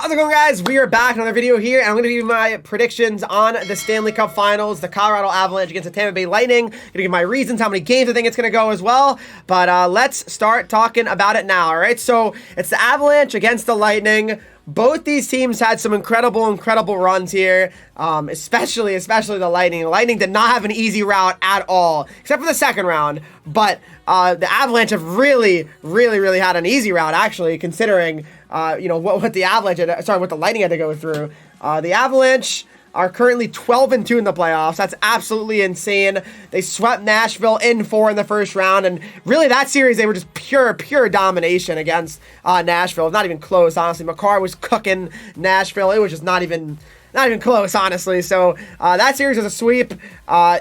How's it going, guys? We are back, another video here, and I'm going to give you my predictions on the Stanley Cup Finals, the Colorado Avalanche against the Tampa Bay Lightning. I'm going to give my reasons, how many games I think it's going to go as well, but let's start talking about it now, all right? So, it's the Avalanche against the Lightning. Both these teams had some incredible runs here, especially the Lightning. The Lightning did not have an easy route at all, except for the second round, but the Avalanche have really had an easy route, actually, considering what the Lightning had to go through. The Avalanche are currently 12-2 in the playoffs. That's absolutely insane. They swept Nashville in 4 in the first round, and really that series they were just pure domination against Nashville. Not even close, honestly. Makar was cooking Nashville. It was just not even close, honestly. So that series was a sweep.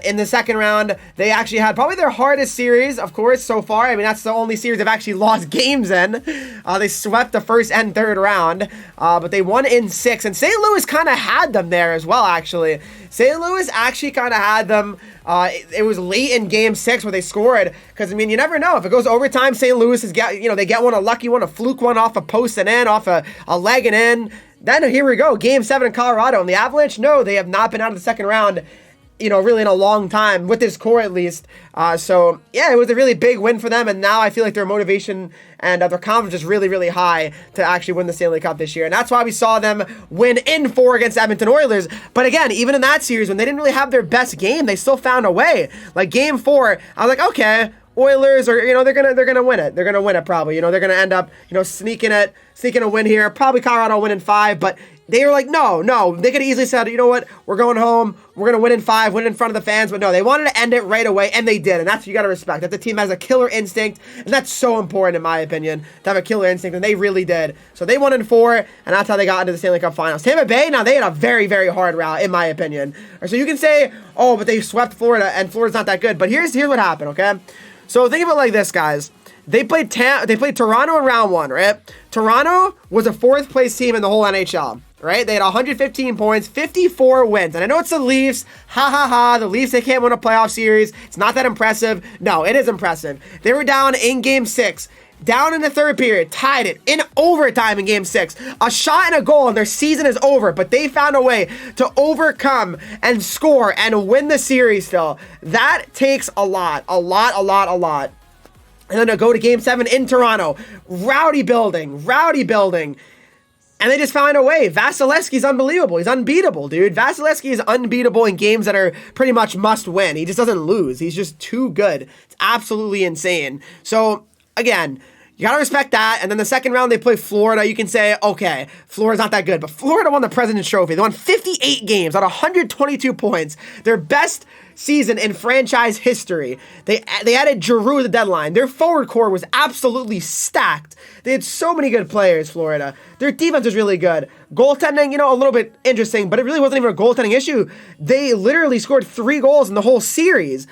In the second round, they actually had probably their hardest series, of course, so far. I mean, that's the only series they've actually lost games in. They swept the first and third round, but they won in 6. And St. Louis kind of had them there as well, actually. St. Louis actually kind of had them. It was late in Game 6 where they scored, because, I mean, you never know. If it goes overtime, St. Louis they get one, a lucky one, a fluke one off a post and in, off a leg and in. Then here we go, Game 7 in Colorado. And the Avalanche, no, they have not been out of the second round, really in a long time, with this core at least. So, yeah, it was a really big win for them. And now I feel like their motivation and their confidence is really high to actually win the Stanley Cup this year. And that's why we saw them win in 4 against Edmonton Oilers. But again, even in that series, when they didn't really have their best game, they still found a way. Like Game 4, I was like, okay, Oilers are, they're gonna win it. They're gonna win it probably. They're gonna end up, sneaking a win here. Probably Colorado win in 5, but they were like, no. They could have easily said, you know what, we're going home. We're gonna win in 5, win in front of the fans. But no, they wanted to end it right away, and they did. And that's what you gotta respect. That the team has a killer instinct, and that's so important in my opinion to have a killer instinct, and they really did. So they won in 4, and that's how they got into the Stanley Cup Finals. Tampa Bay, now they had a very hard route in my opinion. So you can say, oh, but they swept Florida, and Florida's not that good. But here's what happened, okay? So think of it like this, guys. They played Toronto in round 1, right? Toronto was a 4th place team in the whole NHL, right? They had 115 points, 54 wins. And I know it's the Leafs. The Leafs, they can't win a playoff series. It's not that impressive. No, it is impressive. They were down in Game 6. Down in the third period, tied it in overtime in Game 6. A shot and a goal, and their season is over. But they found a way to overcome and score and win the series still. That takes a lot. And then to go to Game 7 in Toronto. Rowdy building. And they just found a way. Vasilevsky's unbelievable. He's unbeatable, dude. Vasilevsky is unbeatable in games that are pretty much must win. He just doesn't lose. He's just too good. It's absolutely insane. So, again, you gotta respect that. And then the second round, they play Florida. You can say, okay, Florida's not that good. But Florida won the President's Trophy. They won 58 games at 122 points. Their best season in franchise history. They added Giroux at the deadline. Their forward core was absolutely stacked. They had so many good players, Florida. Their defense was really good. Goaltending, a little bit interesting, but it really wasn't even a goaltending issue. They literally scored 3 goals in the whole series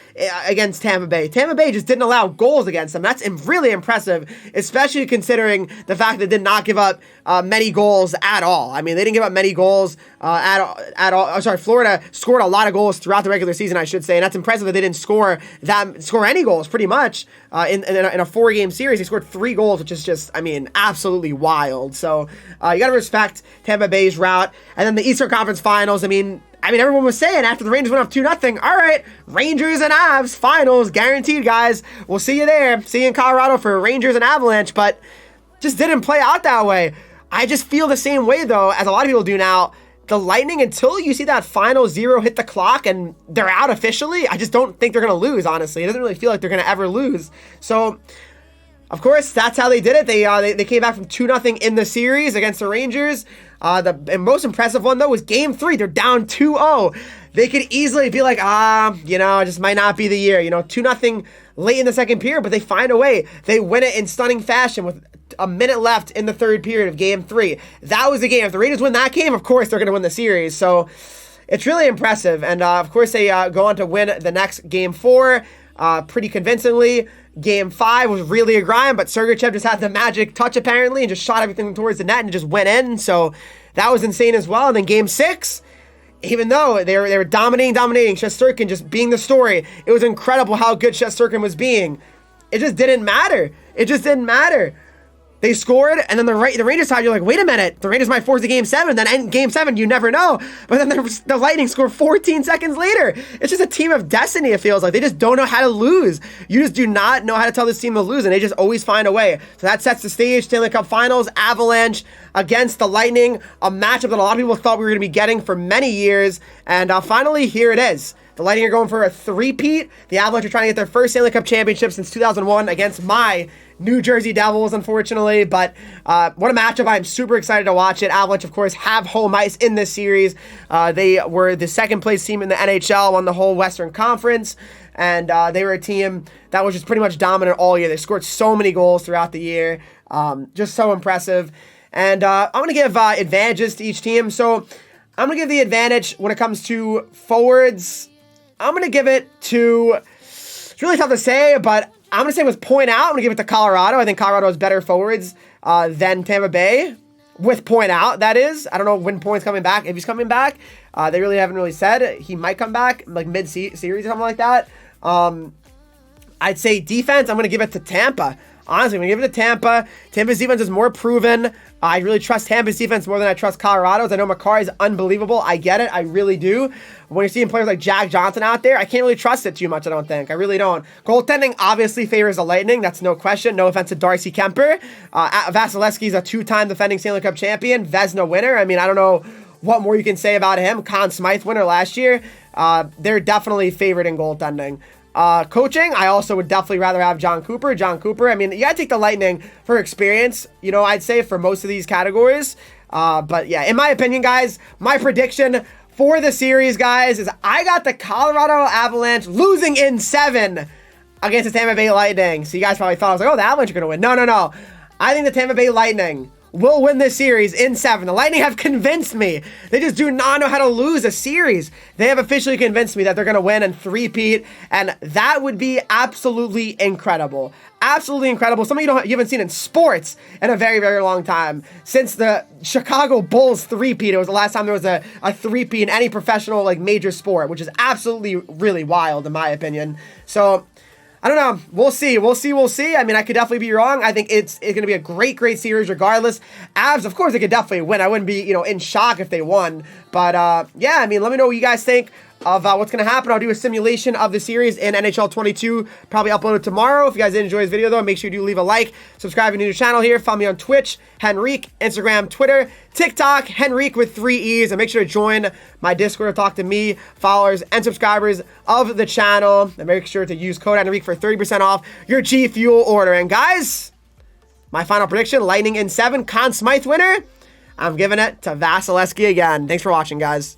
against Tampa Bay. Tampa Bay just didn't allow goals against them. That's really impressive, especially considering the fact that they did not give up many goals at all. I mean, they didn't give up many goals at all. Sorry, Florida scored a lot of goals throughout the regular season, I should say, and that's impressive that they didn't score any goals, pretty much, in a 4-game series. They scored 3 goals, which is just, I mean, absolutely wild. So you got to respect Tampa Bay's route. And then the Eastern Conference Finals, I mean, everyone was saying after the Rangers went up 2-0, all right, Rangers and Avs Finals, guaranteed, guys. We'll see you there. See you in Colorado for Rangers and Avalanche, but just didn't play out that way. I just feel the same way, though, as a lot of people do now. The Lightning, until you see that final 0 hit the clock and they're out officially, I just don't think they're going to lose, honestly. It doesn't really feel like they're going to ever lose. So, of course, that's how they did it. They came back from 2-0 in the series against the Rangers. The most impressive one, though, was Game 3. They're down 2-0. They could easily be like, it just might not be the year. 2-0 late in the second period, but they find a way. They win it in stunning fashion with a minute left in the third period of Game 3. That was the game. If the Rangers win that game, of course, they're going to win the series. So it's really impressive. And, of course, they go on to win the next Game 4 pretty convincingly. Game 5 was really a grind, but Sergachev just had the magic touch, apparently, and just shot everything towards the net and just went in. So that was insane as well. And then Game 6, even though they were dominating, Shesterkin just being the story, it was incredible how good Shesterkin was being. It just didn't matter. They scored, and then the Rangers side, you're like, wait a minute, the Rangers might force the game 7, then end game 7, you never know. But then the Lightning score 14 seconds later. It's just a team of destiny, it feels like. They just don't know how to lose. You just do not know how to tell this team to lose, and they just always find a way. So that sets the stage. Stanley Cup Finals, Avalanche against the Lightning, a matchup that a lot of people thought we were going to be getting for many years, and finally, here it is. The Lightning are going for a three-peat. The Avalanche are trying to get their first Stanley Cup championship since 2001 against my New Jersey Devils, unfortunately. But what a matchup. I'm super excited to watch it. Avalanche, of course, have home ice in this series. They were the second-place team in the NHL, won the whole Western Conference. And they were a team that was just pretty much dominant all year. They scored so many goals throughout the year. Just so impressive. And I'm going to give advantages to each team. So I'm going to give the advantage when it comes to forwards. I'm going to give it to, it's really tough to say, but I'm going to say with point out, I'm going to give it to Colorado. I think Colorado has better forwards than Tampa Bay. With point out, that is. I don't know when Point's coming back. If he's coming back, they really haven't really said. He might come back like mid-series or something like that. I'd say defense, I'm going to give it to Tampa. Honestly, I'm going to give it to Tampa. Tampa's defense is more proven. I really trust Tampa's defense more than I trust Colorado's. I know Makar is unbelievable. I get it. I really do. When you're seeing players like Jack Johnson out there, I can't really trust it too much, I don't think. I really don't. Goaltending obviously favors the Lightning. That's no question. No offense to Darcy Kemper. Vasilevsky's a two-time defending Stanley Cup champion. Vezina winner. I mean, I don't know what more you can say about him. Conn Smythe winner last year. They're definitely favored in goaltending. Coaching, I also would definitely rather have John Cooper. I mean, you gotta take the Lightning for experience, you know, I'd say for most of these categories. But yeah, in my opinion, guys, my prediction for the series, guys, is I got the Colorado Avalanche losing in 7 against the Tampa Bay Lightning. So you guys probably thought, I was like, oh, the Avalanche are gonna win. No. I think the Tampa Bay Lightning will win this series in 7. The Lightning have convinced me. They just do not know how to lose a series. They have officially convinced me that they're going to win and three-peat, and that would be absolutely incredible. Absolutely incredible. Something you haven't seen in sports in a very, very long time. Since the Chicago Bulls three-peat, it was the last time there was a three-peat in any professional, like, major sport, which is absolutely really wild, in my opinion. So I don't know. We'll see. I mean, I could definitely be wrong. I think it's going to be a great series regardless. Avs, of course, they could definitely win. I wouldn't be, in shock if they won. But, yeah, I mean, let me know what you guys think of what's going to happen. I'll do a simulation of the series in NHL 22, probably upload it tomorrow. If you guys did enjoy this video, though, make sure you do leave a like, subscribe if you're new to the channel here, follow me on Twitch, Henreek, Instagram, Twitter, TikTok, Henreek with 3 E's, and make sure to join my Discord to talk to me, followers, and subscribers of the channel, and make sure to use code Henreek for 30% off your G Fuel order. And guys, my final prediction, Lightning in 7, Conn Smythe winner, I'm giving it to Vasilevsky again. Thanks for watching, guys.